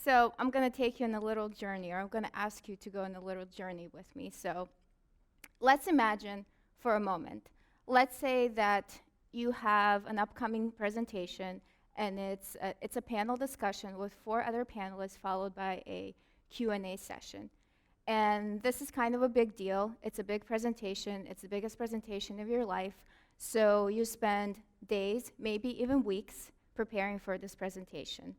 So I'm going to take you on a little journey, or I'm going to ask you to go on a little journey with me. So let's imagine for a moment. Let's say that you have an upcoming presentation, and it's a panel discussion with 4 other panelists followed by a Q&A session. And this is kind of a big deal. It's a big presentation. It's the biggest presentation of your life. So you spend days, maybe even weeks, preparing for this presentation.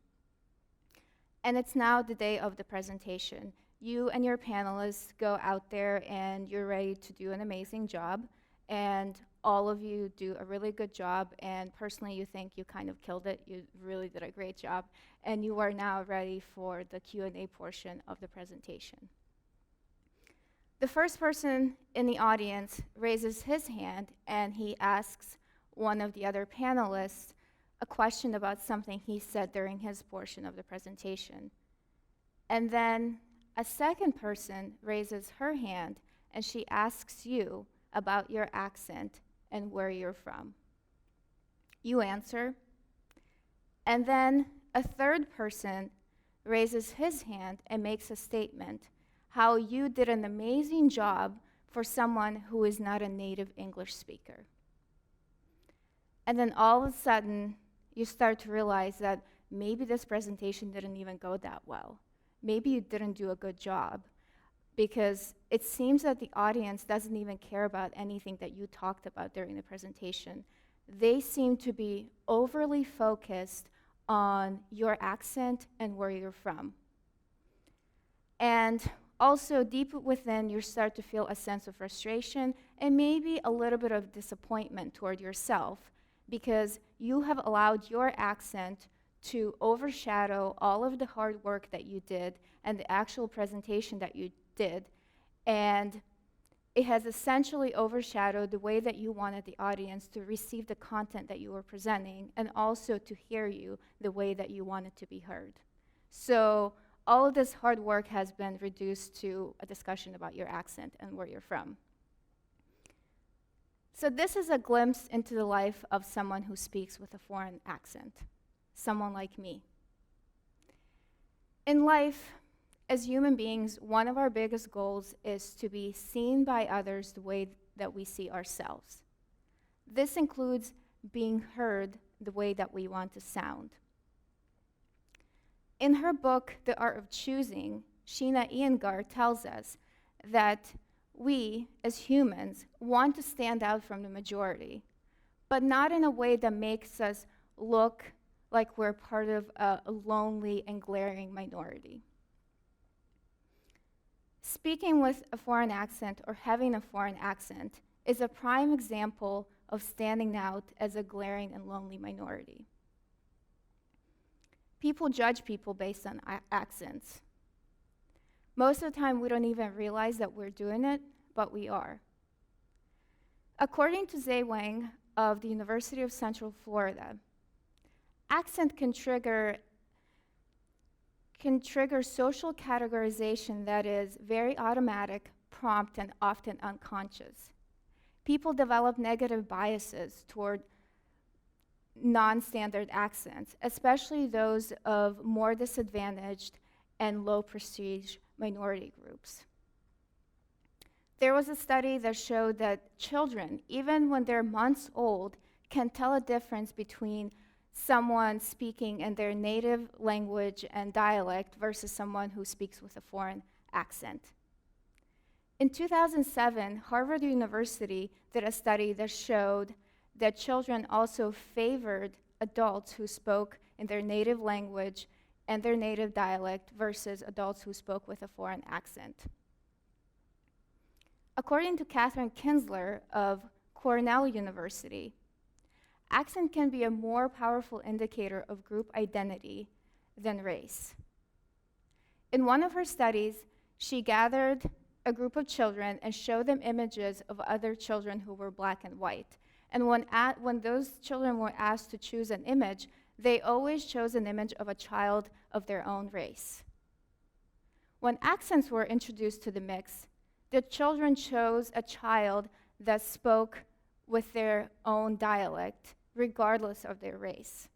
And it's now the day of the presentation. You and your panelists go out there and you're ready to do an amazing job. And all of you do a really good job. And personally, you think you kind of killed it. You really did a great job. And you are now ready for the Q&A portion of the presentation. The first person in the audience raises his hand and he asks one of the other panelists a question about something he said during his portion of the presentation. And then a second person raises her hand and she asks you about your accent and where you're from. You answer. And then a third person raises his hand and makes a statement how you did an amazing job for someone who is not a native English speaker. And then all of a sudden, you start to realize that maybe this presentation didn't even go that well. Maybe you didn't do a good job, because it seems that the audience doesn't even care about anything that you talked about during the presentation. They seem to be overly focused on your accent and where you're from. And also, deep within, you start to feel a sense of frustration and maybe a little bit of disappointment toward yourself, because you have allowed your accent to overshadow all of the hard work that you did and the actual presentation that you did. And it has essentially overshadowed the way that you wanted the audience to receive the content that you were presenting, and also to hear you the way that you wanted to be heard. So all of this hard work has been reduced to a discussion about your accent and where you're from. So this is a glimpse into the life of someone who speaks with a foreign accent, someone like me. In life, as human beings, one of our biggest goals is to be seen by others the way that we see ourselves. This includes being heard the way that we want to sound. In her book, The Art of Choosing, Sheena Iyengar tells us that we, as humans, want to stand out from the majority, but not in a way that makes us look like we're part of a lonely and glaring minority. Speaking with a foreign accent or having a foreign accent is a prime example of standing out as a glaring and lonely minority. People judge people based on accents. Most of the time, we don't even realize that we're doing it, but we are. According to Zay Wang of the University of Central Florida, accent can trigger social categorization that is very automatic, prompt, and often unconscious. People develop negative biases toward non-standard accents, especially those of more disadvantaged and low-prestige minority groups. There was a study that showed that children, even when they're months old, can tell a difference between someone speaking in their native language and dialect versus someone who speaks with a foreign accent. In 2007, Harvard University did a study that showed that children also favored adults who spoke in their native language and their native dialect versus adults who spoke with a foreign accent. According to Catherine Kinsler of Cornell University, accent can be a more powerful indicator of group identity than race. In one of her studies, she gathered a group of children and showed them images of other children who were black and white. And when those children were asked to choose an image, they always chose an image of a child of their own race. When accents were introduced to the mix, the children chose a child that spoke with their own dialect, regardless of their race.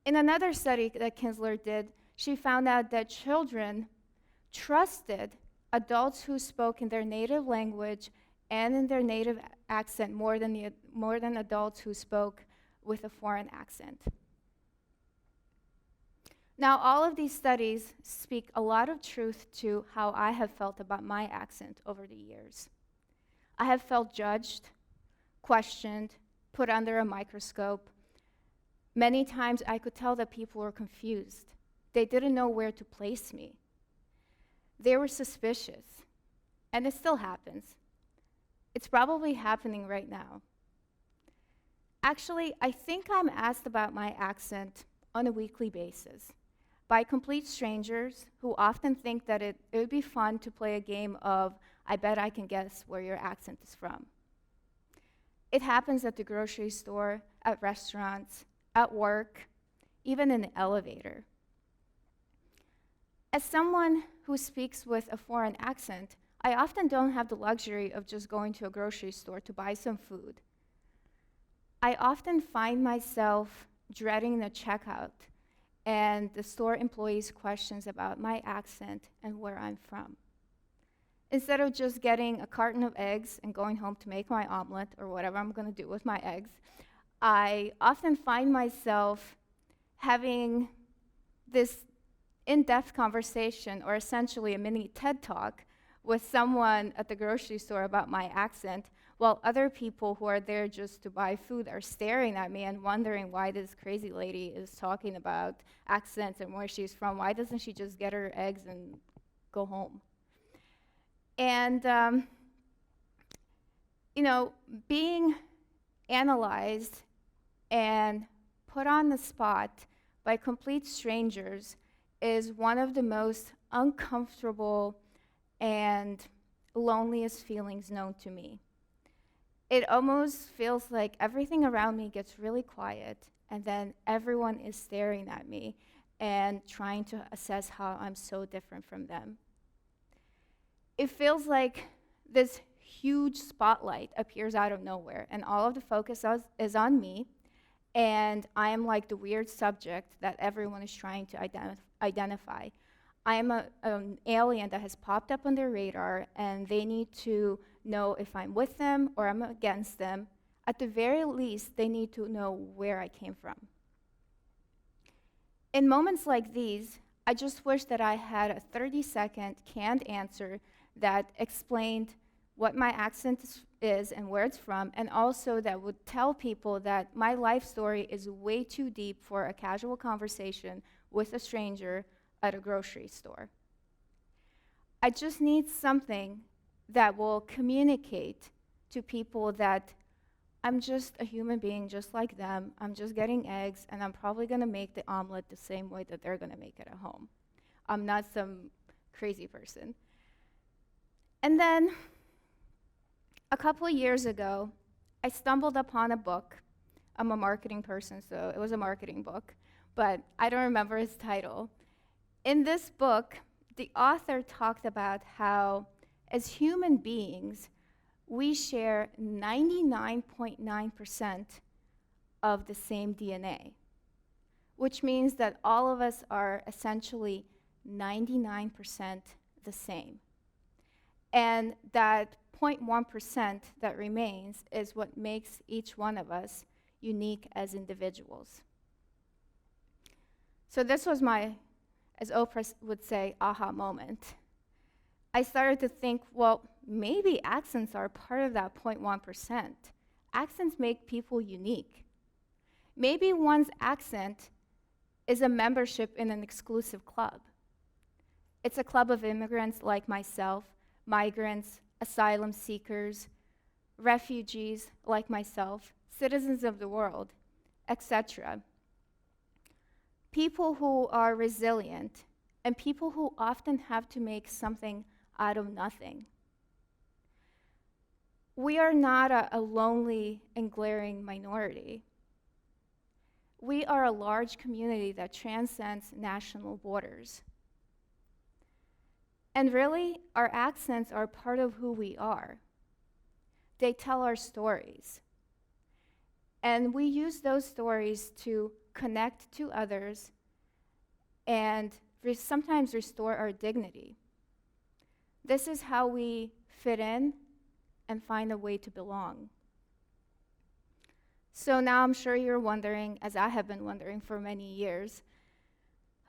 In another study that Kinsler did, she found out that children trusted adults who spoke in their native language and in their native accent more than adults who spoke with a foreign accent. Now, all of these studies speak a lot of truth to how I have felt about my accent over the years. I have felt judged, questioned, put under a microscope. Many times I could tell that people were confused. They didn't know where to place me. They were suspicious, and it still happens. It's probably happening right now. Actually, I think I'm asked about my accent on a weekly basis by complete strangers who often think that it would be fun to play a game of, I bet I can guess where your accent is from. It happens at the grocery store, at restaurants, at work, even in the elevator. As someone who speaks with a foreign accent, I often don't have the luxury of just going to a grocery store to buy some food. I often find myself dreading the checkout and the store employees' questions about my accent and where I'm from. Instead of just getting a carton of eggs and going home to make my omelet or whatever I'm going to do with my eggs, I often find myself having this in-depth conversation, or essentially a mini TED Talk, with someone at the grocery store about my accent, while other people who are there just to buy food are staring at me and wondering why this crazy lady is talking about accents and where she's from. Why doesn't she just get her eggs and go home? And, being analyzed and put on the spot by complete strangers is one of the most uncomfortable and loneliest feelings known to me. It almost feels like everything around me gets really quiet, and then everyone is staring at me and trying to assess how I'm so different from them. It feels like this huge spotlight appears out of nowhere, and all of the focus is on me, and I am like the weird subject that everyone is trying to identify. I am an alien that has popped up on their radar, and they need to know if I'm with them or I'm against them. At the very least, they need to know where I came from. In moments like these, I just wish that I had a 30-second canned answer that explained what my accent is and where it's from, and also that would tell people that my life story is way too deep for a casual conversation with a stranger at a grocery store. I just need something that will communicate to people that I'm just a human being just like them. I'm just getting eggs, and I'm probably going to make the omelet the same way that they're going to make it at home. I'm not some crazy person. And then, a couple of years ago, I stumbled upon a book. I'm a marketing person, so it was a marketing book, but I don't remember its title. In this book, the author talked about how, as human beings, we share 99.9% of the same DNA, which means that all of us are essentially 99% the same. And that 0.1% that remains is what makes each one of us unique as individuals. So this was my, as Oprah would say, aha moment. I started to think, well, maybe accents are part of that 0.1%. Accents make people unique. Maybe one's accent is a membership in an exclusive club. It's a club of immigrants like myself, migrants, asylum seekers, refugees like myself, citizens of the world, etc. People who are resilient, and people who often have to make something out of nothing. We are not a lonely and glaring minority. We are a large community that transcends national borders. And really, our accents are part of who we are. They tell our stories. And we use those stories to connect to others and sometimes restore our dignity. This is how we fit in and find a way to belong. So now I'm sure you're wondering, as I have been wondering for many years,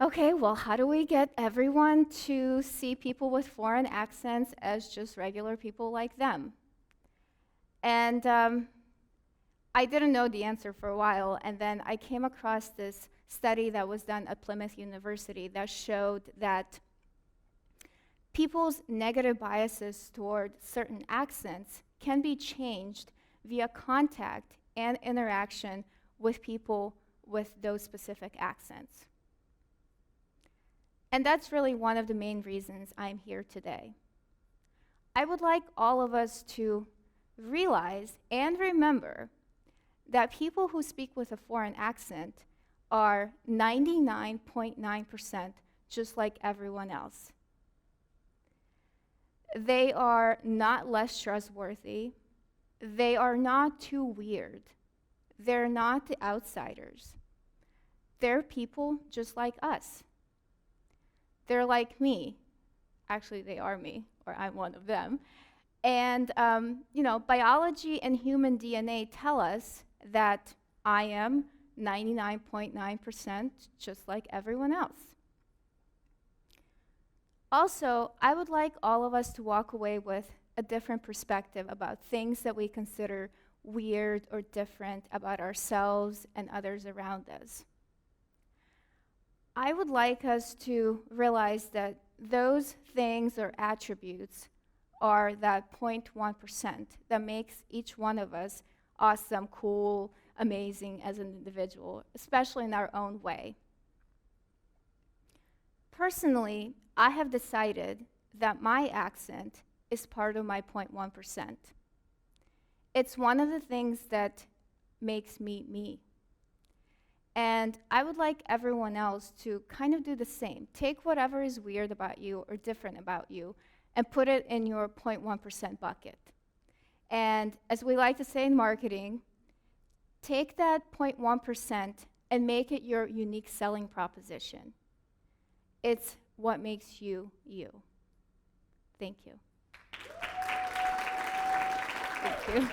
okay, well, how do we get everyone to see people with foreign accents as just regular people like them? And I didn't know the answer for a while, and then I came across this study that was done at Plymouth University that showed that people's negative biases toward certain accents can be changed via contact and interaction with people with those specific accents. And that's really one of the main reasons I'm here today. I would like all of us to realize and remember that people who speak with a foreign accent are 99.9% just like everyone else. They are not less trustworthy. They are not too weird. They're not the outsiders. They're people just like us. They're like me. Actually, they are me, or I'm one of them. And biology and human DNA tell us that I am 99.9% just like everyone else. Also, I would like all of us to walk away with a different perspective about things that we consider weird or different about ourselves and others around us. I would like us to realize that those things or attributes are that 0.1% that makes each one of us awesome, cool, amazing as an individual, especially in our own way. Personally, I have decided that my accent is part of my 0.1%. It's one of the things that makes me me. And I would like everyone else to kind of do the same. Take whatever is weird about you or different about you and put it in your 0.1% bucket. And as we like to say in marketing, take that 0.1% and make it your unique selling proposition. It's what makes you, you. Thank you. Thank you.